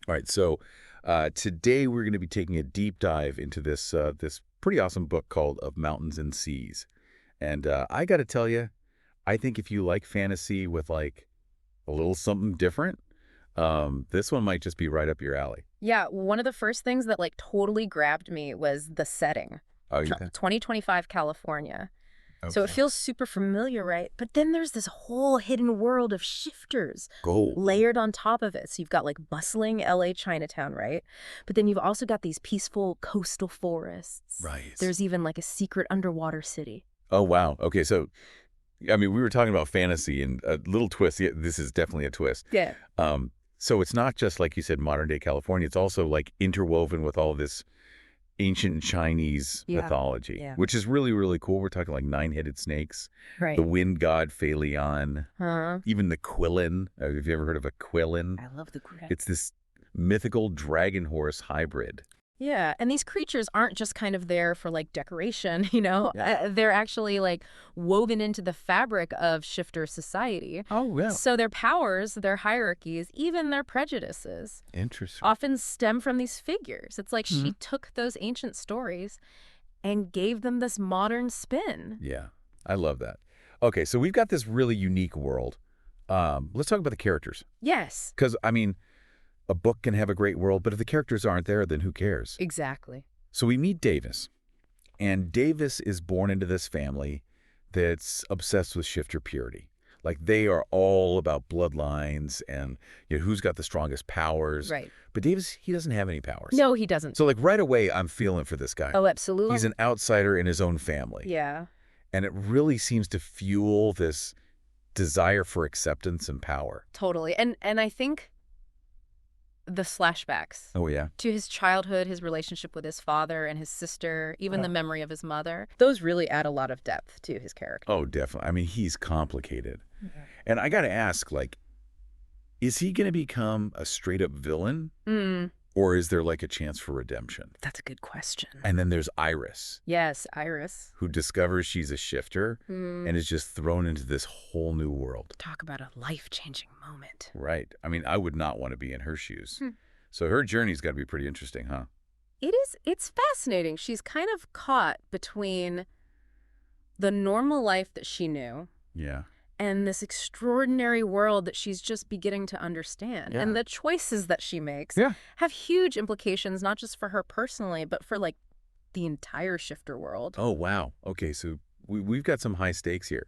All right, so today we're going to be taking a deep dive into this pretty awesome book called Of Mountains and Seas. And I got to tell you, I think if you like fantasy with like a little something different, this one might just be right up your alley. Yeah, one of the first things that like totally grabbed me was the setting. Oh, yeah. 2025 California. So it Okay. feels super familiar, right? But then there's this whole hidden world of shifters Gold. layered on top of it. So you've got like bustling LA Chinatown, right? But then you've also got these peaceful coastal forests. Right. There's even like a secret underwater city. Oh, wow. Okay, so I mean, we were talking about fantasy and a little twist. Yeah, this is definitely a twist. Yeah. So it's not just like you said, modern day California. It's also like interwoven with all this ancient Chinese mythology, Yeah. which is really, really cool. We're talking like nine-headed snakes, Right. the wind god Phaleon, Huh? even the Quillin. Have you ever heard of a Quillin? I love the graph. It's this mythical dragon horse hybrid. Yeah, and these creatures aren't just kind of there for like decoration, Yeah. They're actually like woven into the fabric of shifter society. Oh, yeah. So their powers, their hierarchies, even their prejudices Interesting. often stem from these figures. It's like she took those ancient stories and gave them this modern spin. Yeah, I love that. Okay, so we've got this really unique world. Let's talk about the characters. Yes, Because, I mean, a book can have a great world, but if the characters aren't there, then who cares? exactly. So we meet Davis, and Davis is born into this family that's obsessed with shifter purity. Like, they are all about bloodlines and who's got the strongest powers. Right. But Davis, he doesn't have any powers. No, he doesn't. So, like, right away, I'm feeling for this guy. Oh, absolutely. He's an outsider in his own family. Yeah. And it really seems to fuel this desire for acceptance and power. Totally. And I think the flashbacks Oh, yeah? to his childhood, his relationship with his father and his sister, even the memory of his mother, those really add a lot of depth to his character. Oh, definitely. I mean, he's complicated. And I got to ask, like, is he going to become a straight-up villain? Or is there, like, a chance for redemption? That's a good question. And then there's Iris, Yes, Iris. who discovers she's a shifter and is just thrown into this whole new world. Talk about a life-changing moment. Right. I mean, I would not want to be in her shoes. So her journey's got to be pretty interesting, huh? It is. It's fascinating. She's kind of caught between the normal life that she knew Yeah. and this extraordinary world that she's just beginning to understand. Yeah. And the choices that she makes Yeah. have huge implications, not just for her personally, but for like the entire shifter world. Oh, wow. Okay, so we've got some high stakes here.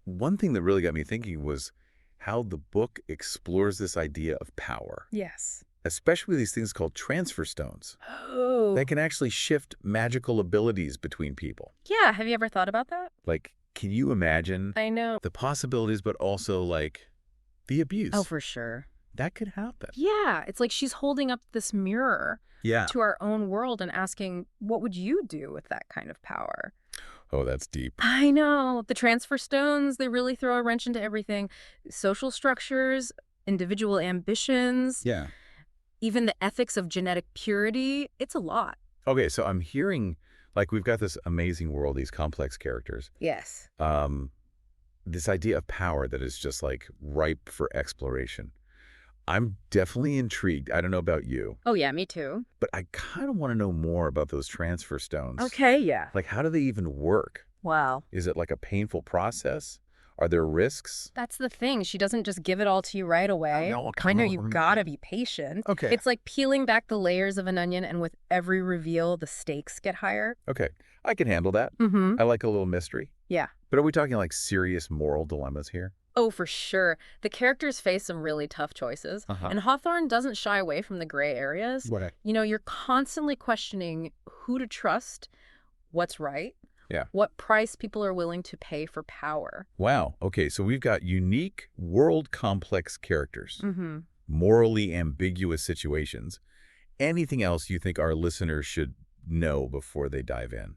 One thing that really got me thinking was how the book explores this idea of power, Yes. especially these things called transfer stones. Oh. They can actually shift magical abilities between people. Yeah. Have you ever thought about that? Like, can you imagine I know. the possibilities, but also, like, the abuse? Oh, for sure. That could happen. Yeah. It's like she's holding up this mirror Yeah. to our own world and asking, what would you do with that kind of power? Oh, that's deep. I know. The transfer stones, they really throw a wrench into everything. Social structures, individual ambitions, Yeah. even the ethics of genetic purity. It's a lot. Okay, so I'm hearing, like, we've got this amazing world, these complex characters. Yes. This idea of power that is just, like, ripe for exploration. I'm definitely intrigued. I don't know about you, Oh, yeah, me too. but I kind of want to know more about those transfer stones. Okay, yeah. Like, how do they even work? Wow. Is it like a painful process? Are there risks? That's the thing. She doesn't just give it all to you right away. know, I know you've got to be patient. Okay. It's like peeling back the layers of an onion, and with every reveal, the stakes get higher. Okay, I can handle that. Mm-hmm. I like a little mystery. Yeah. But are we talking like serious moral dilemmas here? Oh, for sure. The characters face some really tough choices, and Hawthorne doesn't shy away from the gray areas. What? You're constantly questioning who to trust, what's right, Yeah. what price people are willing to pay for power. Wow. Okay, so we've got unique, world complex characters, Mm-hmm. morally ambiguous situations. Anything else you think our listeners should know before they dive in?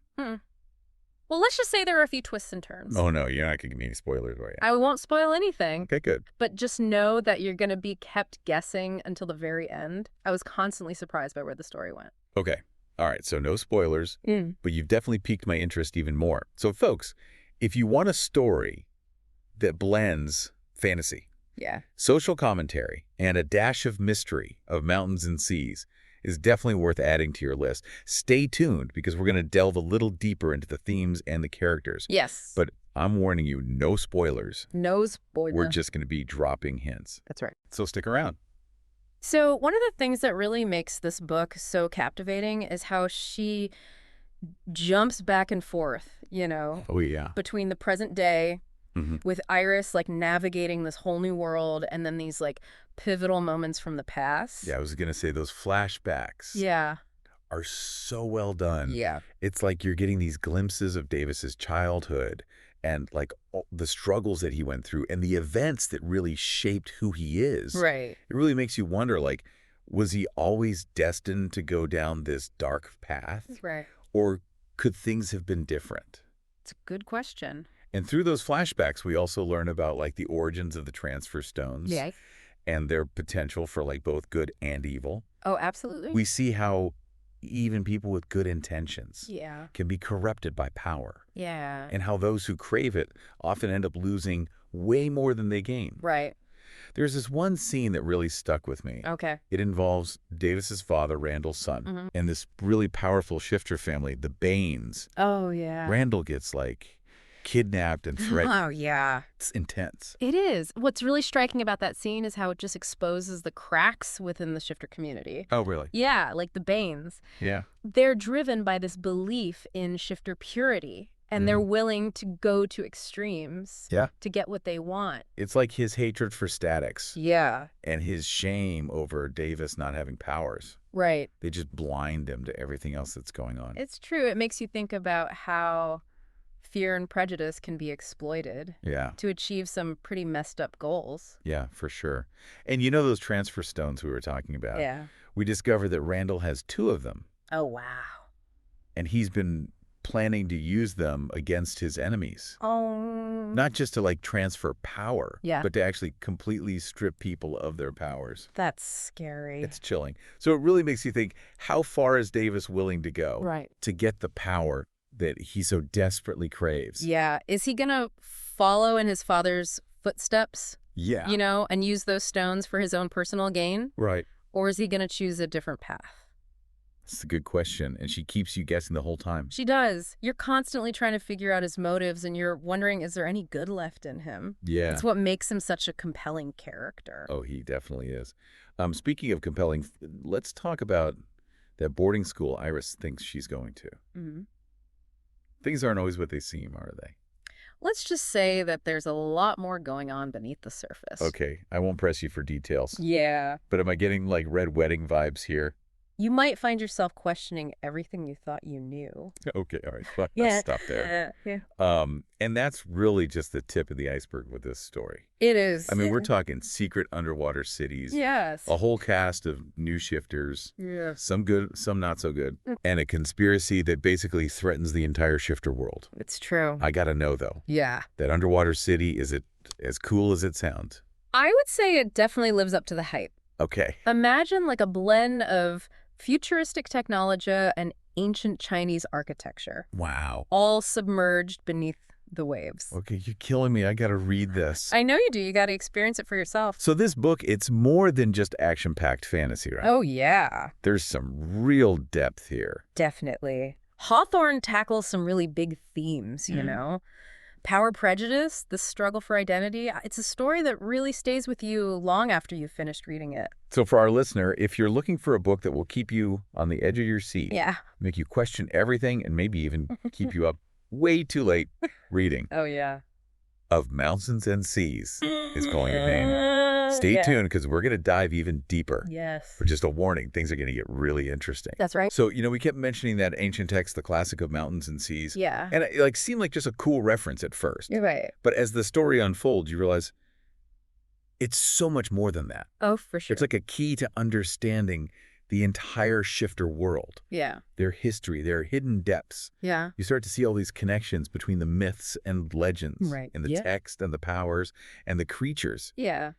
Well, let's just say there are a few twists and turns. Oh, no, you're not going to give me any spoilers, are you? I won't spoil anything, Okay, good. but just know that you're going to be kept guessing until the very end. I was constantly surprised by where the story went. Okay. All right, so no spoilers, but you've definitely piqued my interest even more. So, folks, if you want a story that blends fantasy, Yeah. Social commentary and a dash of mystery of mountains and seas is definitely worth adding to your list. Stay tuned because we're going to delve a little deeper into the themes and the characters. Yes. But I'm warning you, no spoilers. No We're spoiler. just going to be dropping hints. That's right. So stick around. So one of the things that really makes this book so captivating is how she jumps back and forth, Oh, yeah. between the present day Hmm. with Iris like navigating this whole new world and then these like pivotal moments from the past. Yeah, I was going to say those flashbacks Yeah. are so well done. Yeah. It's like you're getting these glimpses of Davis's childhood and like all the struggles that he went through and the events that really shaped who he is. Right. It really makes you wonder, like, was he always destined to go down this dark path? Right. Or could things have been different? It's a good question. And through those flashbacks, we also learn about like the origins of the transfer stones Yeah. and their potential for like both good and evil. Oh, absolutely. We see how even people with good intentions Yeah. can be corrupted by power, Yeah. and how those who crave it often end up losing way more than they gain. Right. There's this one scene that really stuck with me. Okay. It involves Davis's father, Randall's son, Mhm. and this really powerful shifter family, the Baines. Oh, yeah. Randall gets like kidnapped and threatened. Oh, yeah. It's intense. It is. What's really striking about that scene is how it just exposes the cracks within the shifter community. Oh, really? Yeah, like the Baines. Yeah. They're driven by this belief in shifter purity, and they're willing to go to extremes Yeah. to get what they want. It's like his hatred for statics Yeah. and his shame over Davis not having powers. Right. They just blind him to everything else that's going on. It's true. It makes you think about how fear and prejudice can be exploited Yeah. to achieve some pretty messed up goals. Yeah, for sure. And you know those transfer stones we were talking about? Yeah. We discovered that Randall has 2 of them, Oh, wow. and he's been planning to use them against his enemies. Oh. Not just to like transfer power, Yeah. but to actually completely strip people of their powers. That's scary. It's chilling. So it really makes you think, how far is Davis willing to go Right. to get the power that he so desperately craves? Yeah. Is he going to follow in his father's footsteps, Yeah. and use those stones for his own personal gain? Right. Or is he going to choose a different path? It's a good question, and she keeps you guessing the whole time. She does. You're constantly trying to figure out his motives, and you're wondering, is there any good left in him? Yeah. It's what makes him such a compelling character. Oh, he definitely is. Speaking of compelling, let's talk about that boarding school Iris thinks she's going to. Hmm. Things aren't always what they seem, are they? Let's just say that there's a lot more going on beneath the surface. Okay, I won't press you for details. Yeah. But am I getting like red wedding vibes here? You might find yourself questioning everything you thought you knew. Okay, all right. Let's stop there. Yeah. And that's really just the tip of the iceberg with this story. It is. I mean, we're talking secret underwater cities, Yes. a whole cast of new shifters, Yes. some good, some not so good, and a conspiracy that basically threatens the entire shifter world. It's true. I gotta know, though, Yeah. that underwater city, is it as cool as it sounds? I would say it definitely lives up to the hype. Okay. Imagine like a blend of futuristic technology and ancient Chinese architecture, Wow. all submerged beneath the waves. Okay, you're killing me. I gotta read this. I know you do. You got to experience it for yourself. So this book, it's more than just action-packed fantasy, right? Oh, yeah, There's some real depth here. definitely. Hawthorne tackles some really big themes, Power prejudice, the struggle for identity. It's a story that really stays with you long after you've finished reading it. So for our listener, if you're looking for a book that will keep you on the edge of your seat, Yeah. make you question everything, and maybe even keep you up way too late reading, Oh, yeah. Of Mountains and Seas is calling your name. Stay Yeah. tuned, because we're going to dive even deeper. Yes. But just a warning, things are going to get really interesting. That's right. So, we kept mentioning that ancient text, the classic of Mountains and Seas. Yeah. And it seemed like just a cool reference at first. You're right. But as the story unfolds, you realize it's so much more than that. Oh, for sure. It's like a key to understanding the entire shifter world, Yeah. their history, their hidden depths. Yeah. You start to see all these connections between the myths and legends, Right. and the Yeah. text and the powers and the creatures, Yeah.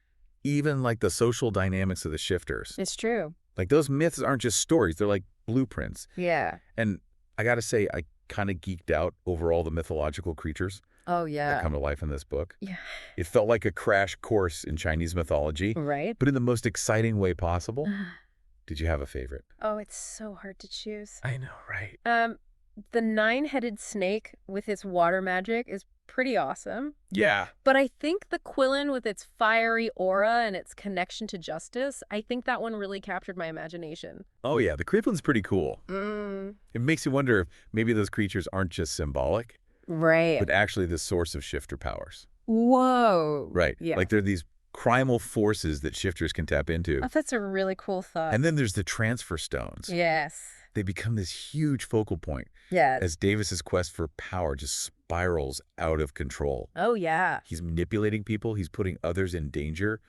even like the social dynamics of the shifters. It's true. Like those myths aren't just stories, they're like blueprints. Yeah. And I got to say, I kind of geeked out over all the mythological creatures. Oh, that yeah. come to life in this book. Yeah. It felt like a crash course in Chinese mythology, Right? but in the most exciting way possible. Did you have a favorite? Oh, it's so hard to choose. I know, right? Um, the nine-headed snake with its water magic is pretty awesome. Yeah. But I think the Quillen with its fiery aura and its connection to justice, I think that one really captured my imagination. Oh, yeah. The Creeplin's pretty cool. It makes you wonder if maybe those creatures aren't just symbolic, Right. but actually the source of shifter powers. Whoa. Right. Yeah. Like they're these primal forces that shifters can tap into. Oh, that's a really cool thought. And then there's the transfer stones. Yes. They become this huge focal point Yes. as Davis's quest for power just spirals out of control. Oh, yeah. He's manipulating people. He's putting others in danger,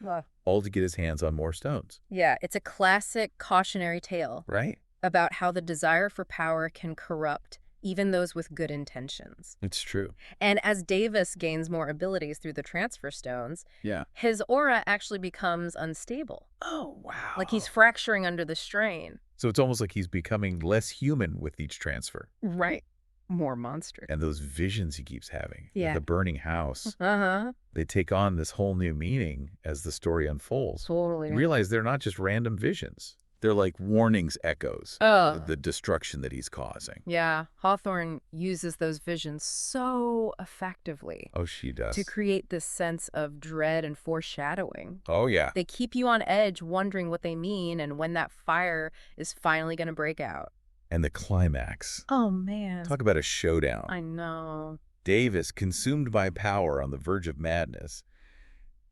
all to get his hands on more stones. Yeah, it's a classic cautionary tale Right? about how the desire for power can corrupt even those with good intentions. It's true. And as Davis gains more abilities through the transfer stones, Yeah. his aura actually becomes unstable. Oh, wow. Like he's fracturing under the strain. So it's almost like he's becoming less human with each transfer. Right. More monstrous. And those visions he keeps having, Yeah. the burning house, Uh-huh. they take on this whole new meaning as the story unfolds. Totally. You realize they're not just random visions. They're like warnings echoes Oh. of the destruction that he's causing. Yeah, Hawthorne uses those visions so effectively Oh, she does. to create this sense of dread and foreshadowing. Oh, yeah. They keep you on edge wondering what they mean and when that fire is finally going to break out. And the climax. Oh, man. Talk about a showdown. I know. Davis, consumed by power on the verge of madness,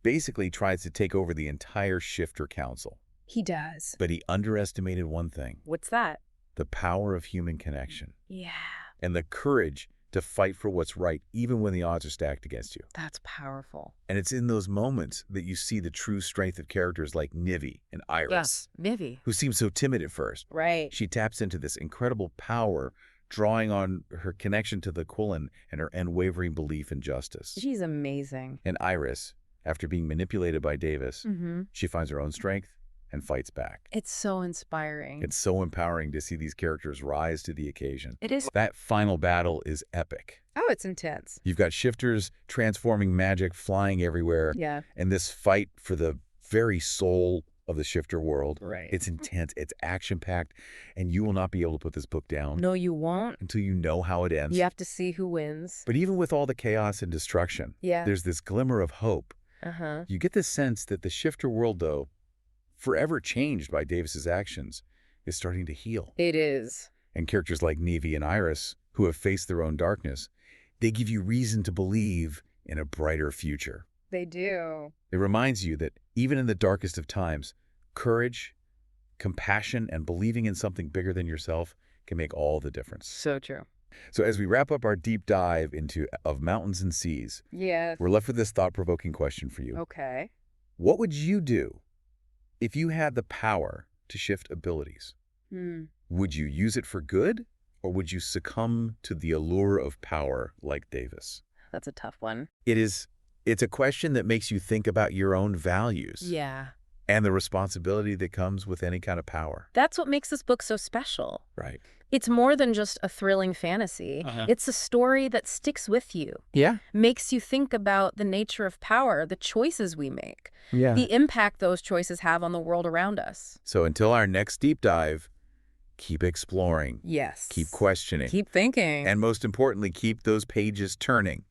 basically tries to take over the entire Shifter Council. He does. But he underestimated one thing, What's that? the power of human connection Yeah, and the courage to fight for what's right, even when the odds are stacked against you. that's powerful. And it's in those moments that you see the true strength of characters like Nivi and Iris, Vivi. who seem so timid at first. Right. She taps into this incredible power, drawing on her connection to the Quillen and her unwavering belief in justice. She's amazing. And Iris, after being manipulated by Davis, Mm-hmm. she finds her own strength and fights back. It's so inspiring. It's so empowering to see these characters rise to the occasion. It is. That final battle is epic. Oh, it's intense. You've got shifters transforming magic, flying everywhere, Yeah. and this fight for the very soul of the shifter world. Right. It's intense, it's action-packed, and you will not be able to put this book down No, you won't. until you know how it ends. You have to see who wins. But even with all the chaos and destruction, Yeah. there's this glimmer of hope. Uh-huh. You get the sense that the shifter world, though, forever changed by Davis's actions, is starting to heal. It is. And characters like Nivi and Iris, who have faced their own darkness, they give you reason to believe in a brighter future. They do. It reminds you that even in the darkest of times, courage, compassion, and believing in something bigger than yourself can make all the difference. So true. So as we wrap up our deep dive into Of Mountains and Seas, Yes. we're left with this thought-provoking question for you. Okay. What would you do if you had the power to shift abilities? Would you use it for good, or would you succumb to the allure of power like Davis? That's a tough one. It's a question that makes you think about your own values Yeah. and the responsibility that comes with any kind of power. That's what makes this book so special. Right. It's more than just a thrilling fantasy. It's a story that sticks with you, Yeah. makes you think about the nature of power, the choices we make, Yeah. the impact those choices have on the world around us. So until our next deep dive, keep exploring, Yes. keep questioning, Keep thinking. and most importantly, keep those pages turning.